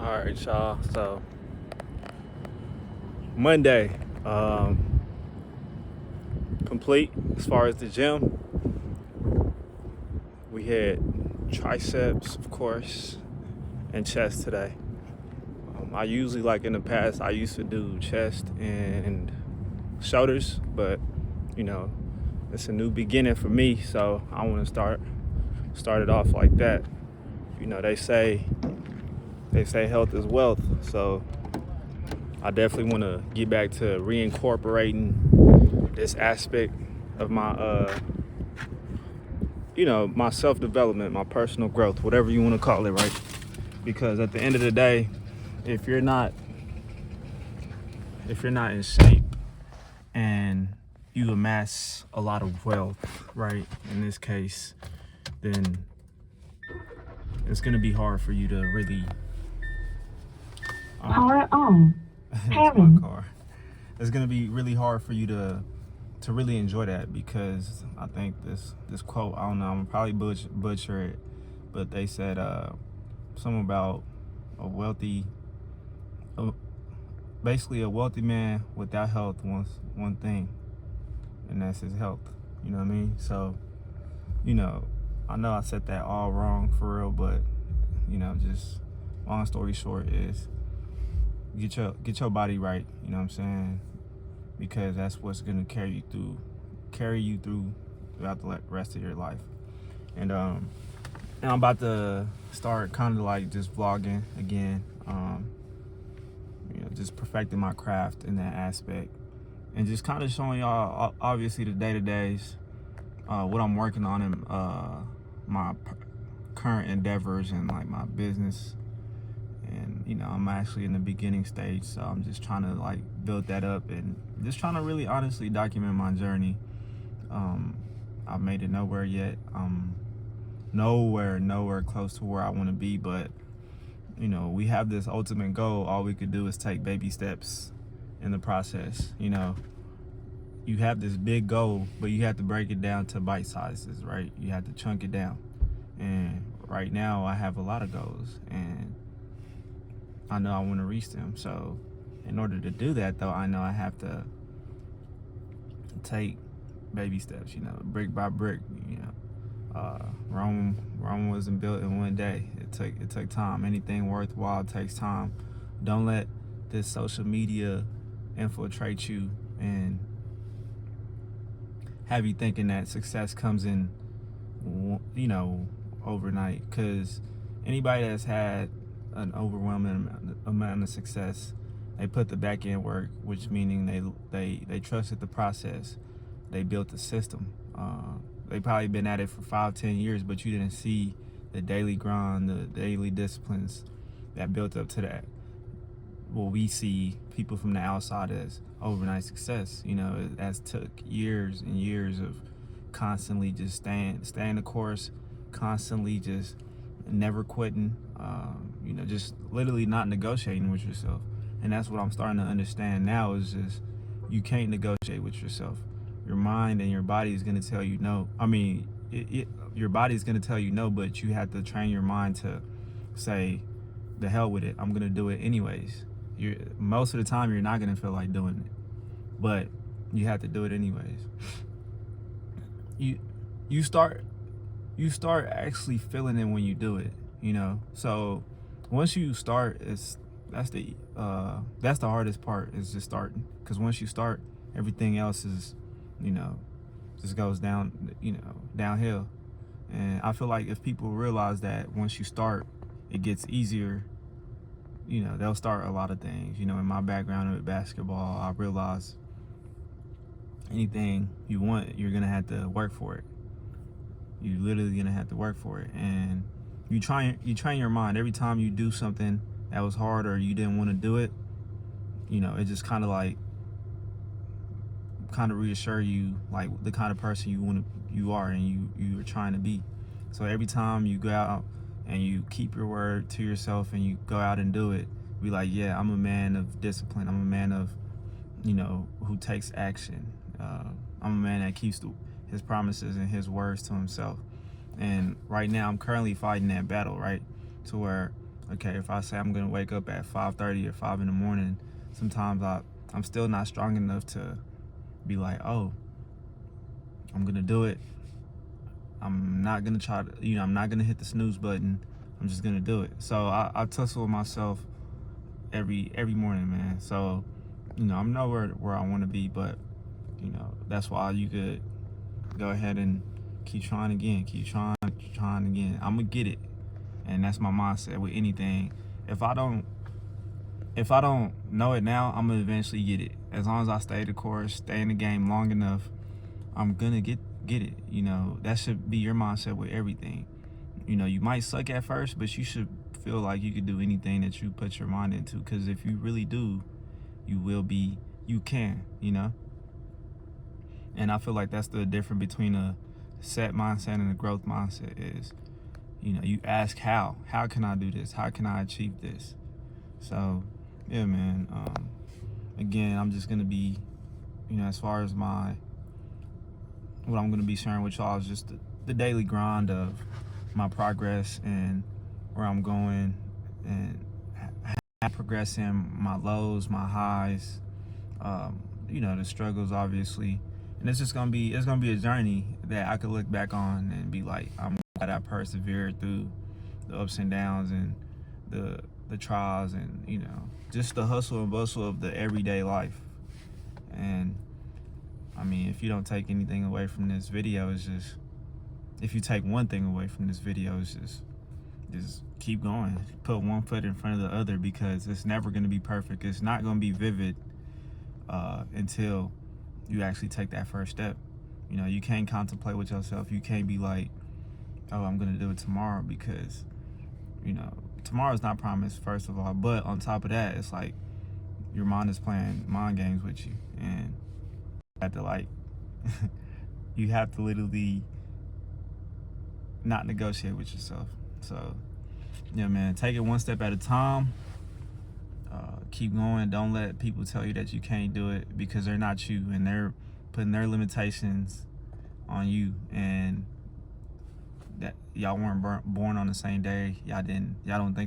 All right, y'all. So Monday, complete as far as the gym. We had triceps, of course, and chest today. I usually, like in the past, I used to do chest and shoulders, but you know, it's a new beginning for me, so I want to start it off like that. You know, they say health is wealth, so I definitely want to get back to reincorporating this aspect of my self-development, my personal growth, whatever you want to call it, right? Because at the end of the day, if you're not in shape and you amass a lot of wealth, right? In this case, then it's going to be hard for you to really Power on. it's my car. It's going to be really hard for you to really enjoy that, because I think this quote, I don't know, I'm probably butcher it, but they said something about basically a wealthy man without health wants one thing, and that's his health. You know what I mean? So, I know I said that all wrong for real, but just long story short is get your body right. You know what I'm saying? Because that's what's gonna carry you through throughout the rest of your life. And I'm about to start kind of like just vlogging again. Just perfecting my craft in that aspect, and just kind of showing y'all obviously the day-to-days, what I'm working on in my current endeavors and like my business. And I'm actually in the beginning stage, so I'm just trying to like build that up and just trying to really honestly document my journey. I've made it nowhere yet. Nowhere close to where I want to be, but we have this ultimate goal. All we could do is take baby steps in the process. You have this big goal, but you have to break it down to bite sizes, right? You have to chunk it down. And right now I have a lot of goals, and I know I want to reach them. So in order to do that, though, I know I have to take baby steps, brick by brick. Rome wasn't built in one day. It took time. Anything worthwhile takes time. Don't let this social media infiltrate you and have you thinking that success comes in, overnight. Because anybody that's had an overwhelming amount of success, they put the back end work, which meaning they trusted the process. They built the system. They probably been at it for 5-10 years, but you didn't see the daily grind, the daily disciplines that built up to that. What we see people from the outside as overnight success, as took years and years of constantly just staying the course, constantly just never quitting, just literally not negotiating with yourself. And that's what I'm starting to understand now, is just you can't negotiate with yourself. Your mind and your body is going to tell you no. I mean, your body is going to tell you no, but you have to train your mind to say, the hell with it, I'm going to do it anyways. Most of the time, you're not going to feel like doing it, but you have to do it anyways. You start actually feeling it when you do it, So once you start, that's the hardest part, is just starting. Because once you start, everything else is, just goes downhill. And I feel like if people realize that once you start, it gets easier, they'll start a lot of things. In my background with basketball, I realized anything you want, you're gonna have to work for it. You literally gonna have to work for it. And you train your mind. Every time you do something that was hard or you didn't want to do it, it just kind of reassure you like the kind of person you are and you are trying to be. So every time you go out and you keep your word to yourself and you go out and do it, be like, yeah, I'm a man of discipline. I'm a man of, who takes action. I'm a man that keeps his promises and his words to himself. And right now I'm currently fighting that battle, right? To where Okay, if I say I'm gonna wake up at 5:30 or 5 in the morning, sometimes I'm still not strong enough to be like, oh, I'm gonna do it. I'm not gonna try to, I'm not gonna hit the snooze button. I'm just gonna do it. So I tussle with myself every morning, man. So, I'm nowhere where I want to be, but that's why you could go ahead and keep trying again, keep trying again. I'm gonna get it, and that's my mindset with anything. If I don't know it now, I'm gonna eventually get it. As long as I stay the course, stay in the game long enough, I'm gonna get it. That should be your mindset with everything. You might suck at first, but you should feel like you could do anything that you put your mind into, because if you really do, you can. And I feel like that's the difference between a set mindset and a growth mindset is, you ask how can I do this? How can I achieve this? So yeah, man. Again, I'm just gonna be, as far as what I'm gonna be sharing with y'all is just the daily grind of my progress and where I'm going, and progressing, my lows, my highs, the struggles, obviously. And it's gonna be a journey that I could look back on and be like, I'm glad I persevered through the ups and downs and the trials, and just the hustle and bustle of the everyday life. And I mean, if you don't take anything away from this video, it's just, if you take one thing away from this video, it's just keep going. Put one foot in front of the other, because it's never going to be perfect. It's not going to be vivid until you actually take that first step. You can't contemplate with yourself. You can't be like, oh, I'm going to do it tomorrow, because tomorrow's not promised, first of all. But on top of that, it's like your mind is playing mind games with you, and you have to you have to literally not negotiate with yourself. So yeah, man, take it one step at a time. Keep going. Don't let people tell you that you can't do it, because they're not you, and they're putting their limitations on you, and that y'all weren't born on the same day. Y'all don't think the